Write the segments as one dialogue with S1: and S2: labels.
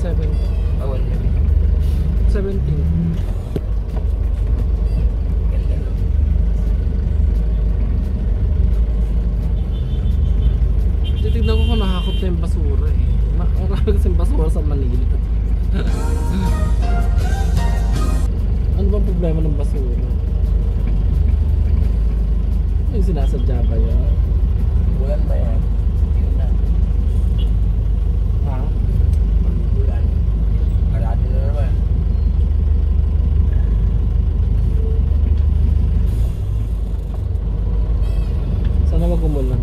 S1: 170.
S2: Ah, 170.
S1: 17.
S2: Ganda, no?
S1: Titignan ko kung nakakot na yung basura eh. Marami kasing basura sa Manila. Ano bang problema ng basura? Yung sinasadya ba yun?
S2: Bulan ba yan? Yun na.
S1: Ha?
S2: Bulan. Karate na naman.
S1: Sana wag umulan.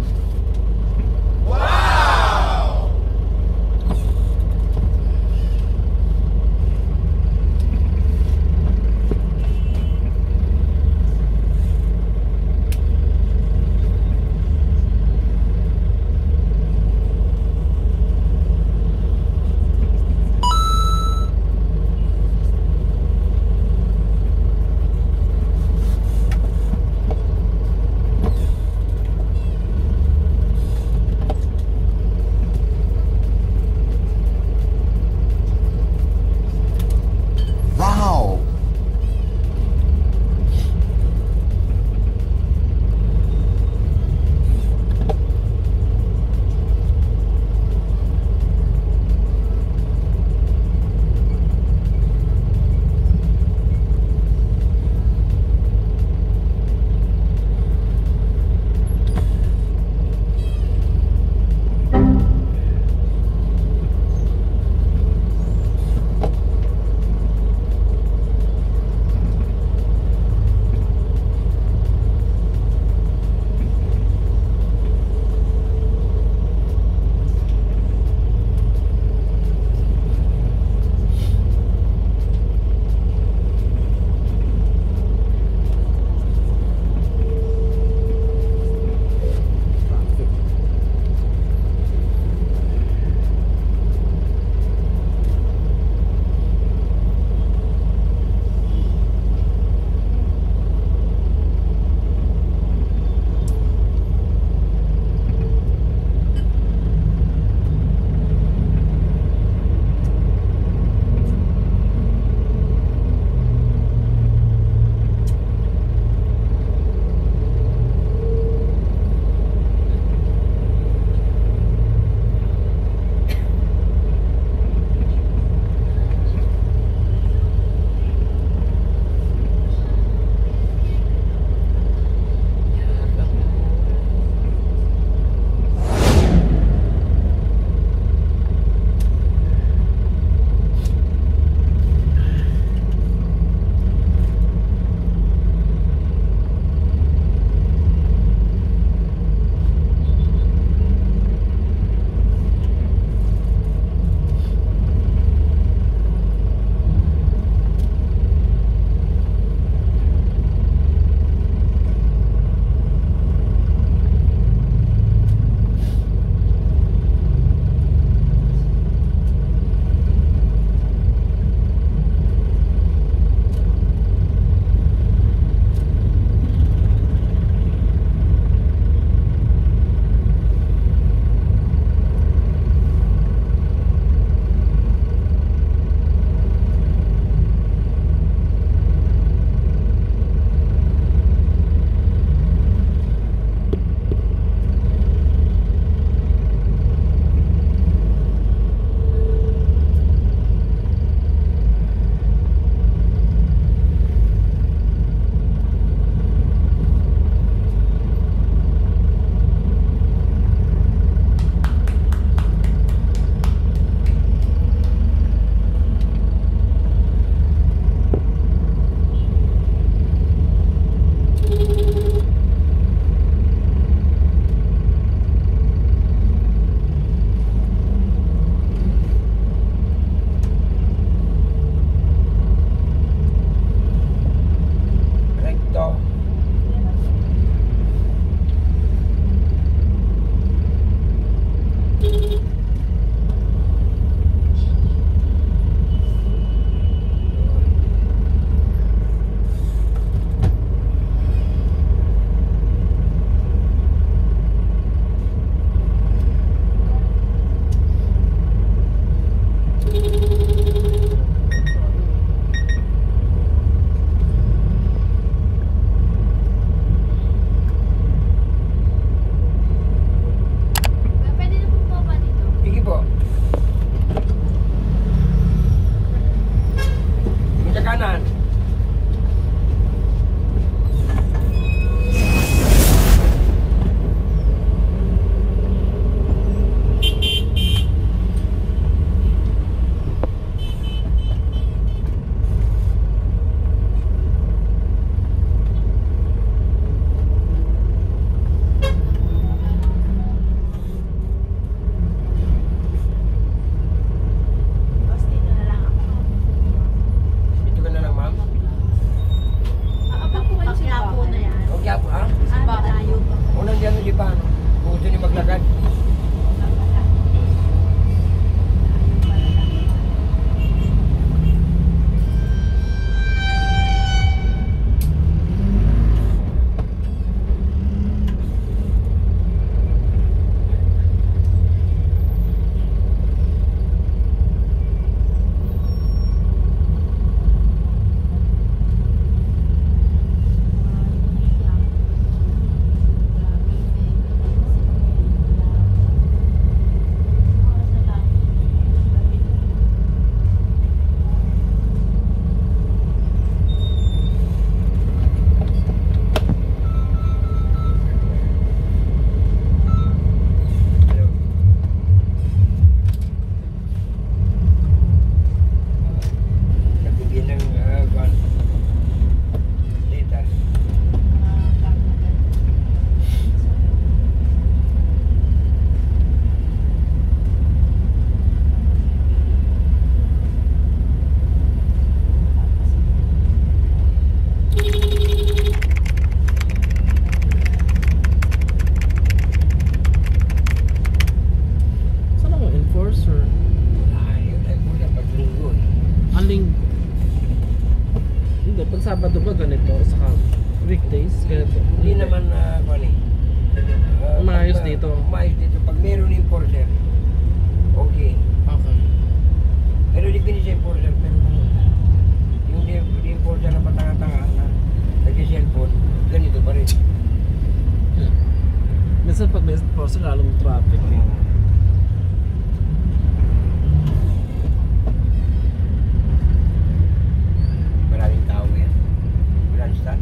S1: Sabado ba ganito? Saka weekdays ganito?
S2: Hindi naman na mali.
S1: Maayos dito.
S2: Maayos dito. Pag meron enforcer, okay.
S1: Okay.
S2: Pero depende sa enforcer. Pero kung yung enforcer na patanga-tanga na nag-cellphone, ganito pa rin.
S1: Minsan pag may person, lalong traffic eh.
S2: Maraming tao yan. Maraming stand.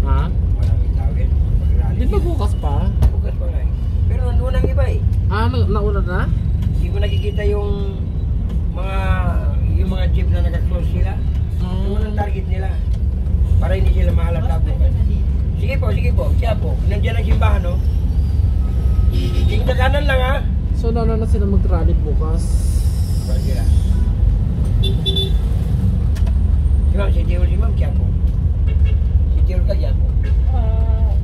S1: Ha?
S2: Maraming tao yan. Pag-rally.
S1: Di ba bukas pa?
S2: Bukas pa nga eh. Pero nandun ang iba eh.
S1: Ah, nauna na?
S2: Hindi ko nakikita yung mga jeep na nag-close sila. Yung ang target nila. Para hindi sila mahalata bukas. Sige po. Siya po. Nandiyan ang simbahan, no? Tingnan kanan lang, ha?
S1: So, nauna na sila mag-rally bukas.
S2: Para sila. Si Ma'am, si Ma'am, siya po. Si Tiol ka, siya po.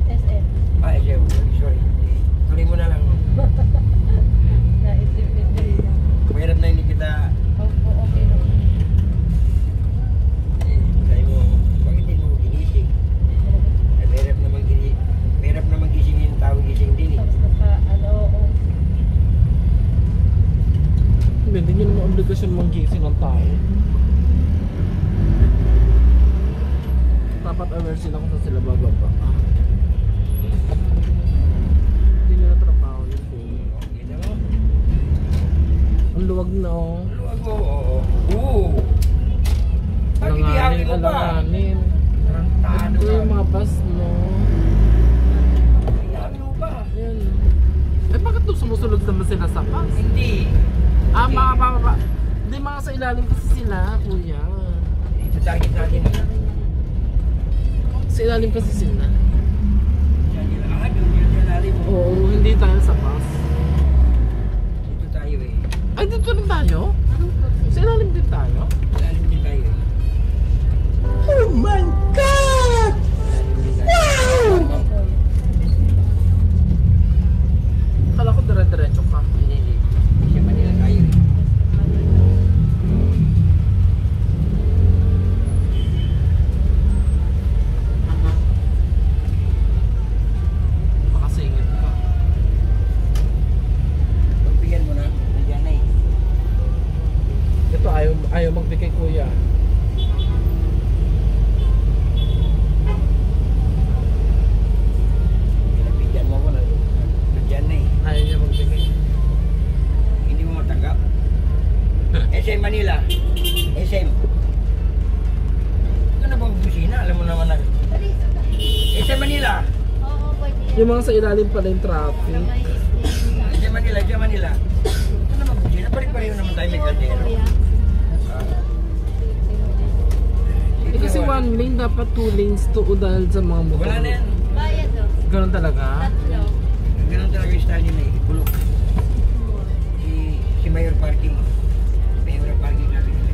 S3: SM.
S2: SM. Sorry. Tuloy mo na lang, no?
S3: Naisip ko rin lang.
S2: Mahirap na hindi kita...
S3: Opo, okay lang.
S2: Sabi mo, bakit hindi mo ginising? Mahirap naman gisingin yung tao gising din, eh.
S3: Tapos oo.
S1: Hindi nyo naman obligasyon manggising ng tao. Dapat aware sila kung saan sila bababa. Hindi nyo natrabaho yun eh.
S2: Okay na mo.
S1: Ang luwag na oh.
S2: Luwag mo, oo. Bakit ihangin mo pa?
S1: Alanganin.
S2: Tarantado
S1: Ito
S2: ka.
S1: yung mga bus no.
S2: Ihangin mo pa?
S1: Ayan. Eh bakit sumusunod naman sila sa bus?
S2: Hindi.
S1: Ah, mga hindi mga sa ilalim kasi sila, kuya.
S2: Ito target natin.
S1: Sa ilalim kasi sila.
S2: Diyan nila. Doon yun lalim mo.
S1: Oo, hindi tayo sa bus.
S2: Dito tayo eh.
S1: Ay, dito rin tayo? Sa ilalim din tayo?
S2: Lalim din tayo eh.
S1: Oh my God!
S2: Lalim din tayo.
S1: Kala ko dire-diretso ka.
S2: Hindi. Kasi Manila tayo eh.
S1: Makasingit ka.
S2: Pagbigyan mo na. Nandiyan na eh.
S1: Ito, ayaw magbigay kuya.
S2: Pinagbigyan mo ko na. Nandiyan na eh.
S1: Ayaw niya magbigay.
S2: Hindi mo matanggap. SM Manila. SM. Ano bang busina? Alam mo naman na. SM Manila.
S3: Oo, pwede yan.
S1: Yung mga sa ilalim pala yung traffic.
S2: SM Manila. Ano bang busina? Pari-pareho naman tayo may kaldero.
S1: Eh kasi one lane, dapat 2 lanes to dahil sa mga motor.
S2: Wala na yan.
S3: Bayad o.
S1: Ganun talaga?
S3: Tatlo.
S2: Ganun talaga yung style nila eh. Bulok. Si Mayor Parking. Mayor Parking natin nila.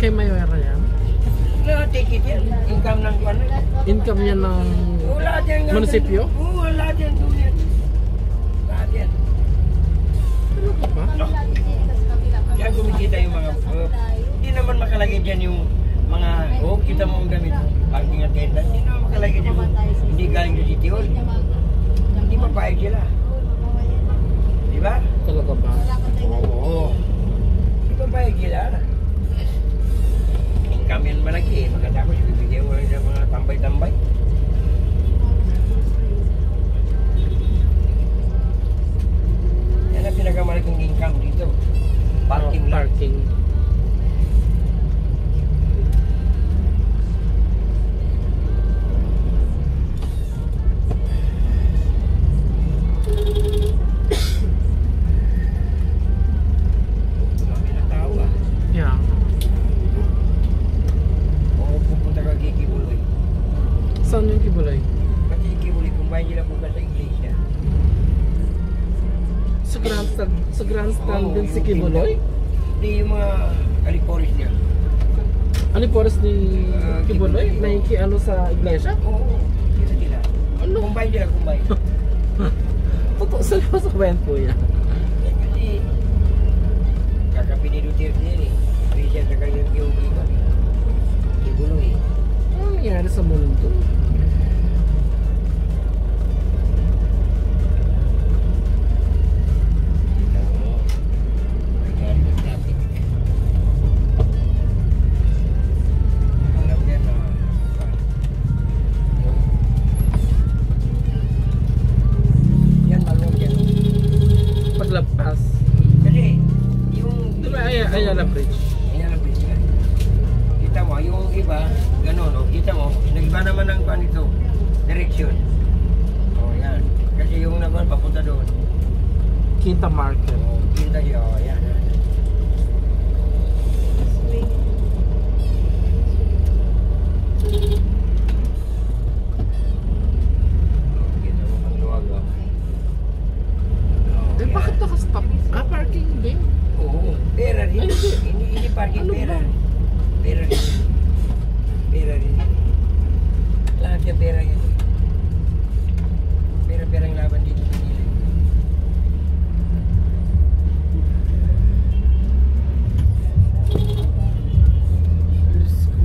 S1: Kay Mayora yan?
S2: No, take it yan. Income ng ano.
S1: Income niya ng
S2: Wala dyan.
S1: munisipyo?
S2: Oo, wala dyan. Doon yan. Lahat yan.
S1: Ano ka ba?
S2: Diyan kumikita yung mga... Hindi naman makalagay dyan yung mga... kita mo ang gamit. Parking attendant. Hindi naman makalagay dyan. Hindi galing sa City Hall. Hindi mapayag sila. Di ba?
S1: Talaga ba?
S2: Oo. Hindi mapayag sila. Income yan malaki eh. Magkatapos bibigyan mo ng mga tambay-tambay. Yan ang pinakamalaking income dito. Parking lot.
S1: Parking.
S2: Marami ng tao ah.
S1: Yeah.
S2: Oo, pupunta ka kay Kibuloy.
S1: Saan yung Kibulay?
S2: Pati si Kibuloy, kumain nila bukas sa iglesia.
S1: Sa grandstand
S2: Oo,
S1: din si
S2: yung
S1: Kibuloy?
S2: Hindi yung mga aliporis niya.
S1: Ano yung forest ni Kibuloy?
S2: Kibuloy.
S1: Naiki ano sa iglesia?
S2: Oo, sila.
S1: Ano?
S2: Kumbay sila, kumbay.
S1: Totoo sila sa kwento yan.
S2: Kasi, kakapi ni Duterte yan eh. Christian sa kanyang yung Kibuloy.
S1: Ano nangyari sa mundo? Paglagpas.
S2: Kasi, yung...
S1: Di ba Ayala Bridge?
S2: Ayan ang bridge yan. Kita mo, yung iba, gano'n, no? Kita mo, nag-iba naman ang pan ito, direction. Oh, yan. Kasi yung naman, papunta doon.
S1: Quinta Market.
S2: Oh, kita siya, oh, yan. Yan. Oh, kita mo, ang luwag, oh.
S1: Eh, bakit nakastop? Ah, parking din.
S2: Oo, pera rin. Hindi parking
S1: Ano
S2: pera.
S1: ba?
S2: Pera rin. Pera rin. Lahat yung pera yan. Pera-pera ang laban dito sa Manila.
S1: Diyos ko.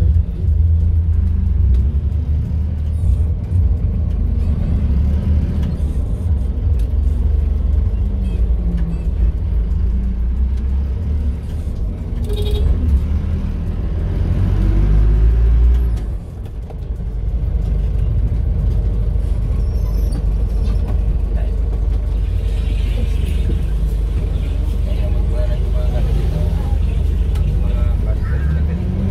S2: Kaya magbuwanan yung mga ganito dito. Yung mga balik-balik na ganito.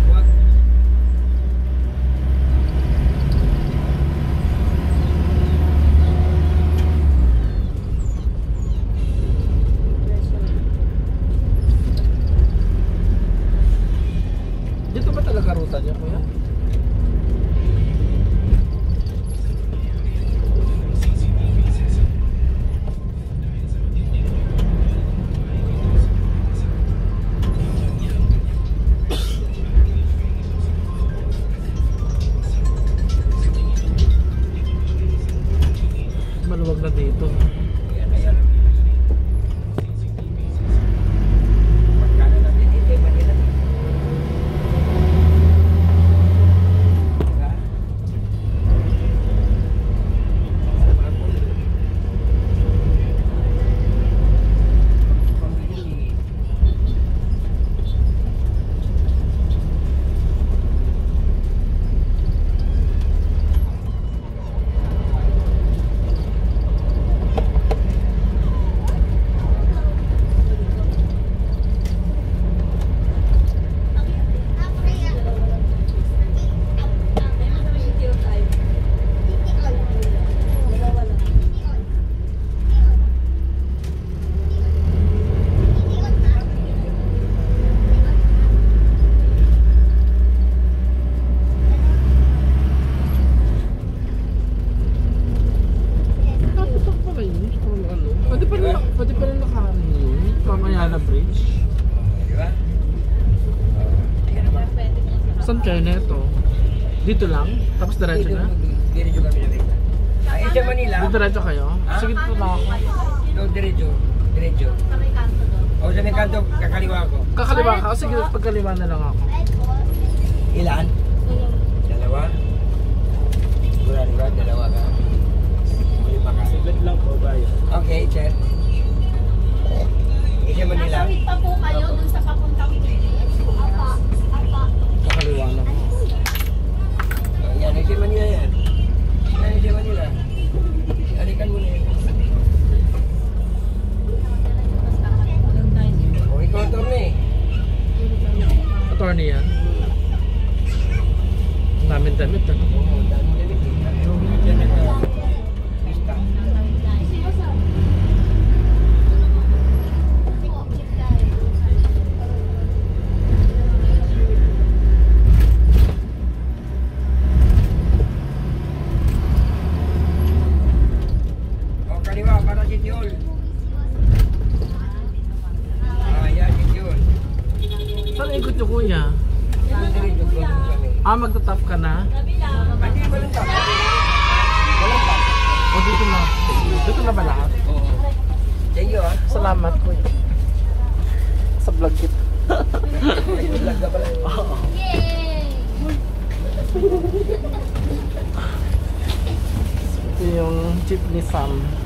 S2: Wag.
S1: Dito ba talaga ruta niya, kuya? Maluwag na dito.
S2: Ayan, ayan. Pagkano natin dito yung Manila. Diba? Sa mga pulo. Pambili.
S1: Nakatutok pala yun. From ano? Pwede pala nakahanin yun. From Ayala Bridge.
S2: Diba? Tingnan naman.
S1: Saan kayo neto? Dito lang? Tapos diretso na?
S2: Diretso kami na rin. Ay, sa Manila.
S1: Dito diretso kayo? Sige, dito lang ako.
S2: No, diretso. Diretso. O sa may kanto, kakaliwa ako.
S1: Kakaliwa ka? O sige, pagkaliwa na lang ako.
S2: Ilan? Dalawa? Sigurado ba? Dalawa ka? Lima ka?
S4: Saglit lang po ba yun?
S2: Okay, sir. Isa Manila.
S3: Nasawit pa po kayo dun sa papuntang Philippines.
S1: Kakaliwa na ako.
S2: Yan, isa Manila yan. Yan, isa Manila. Alikan mo na yun. O, ikaw ang turne.
S1: Attorney yan. Ang daming damit ano?
S2: Oo, dami na rin. Pero hindi dyan nag-lista.
S1: kuya?
S2: Diretso kami.
S1: Magta-top ka na?
S2: Hindi, walang tap. Walang tap.
S1: O dito na? Dito na ba lahat?
S2: Oo. Thank you ah.
S1: Salamat kuya. Sa vlog kita.
S2: Ay, vlog ka pala.
S1: Oo.
S3: Yay!
S1: Ito yung jeep ni Sam.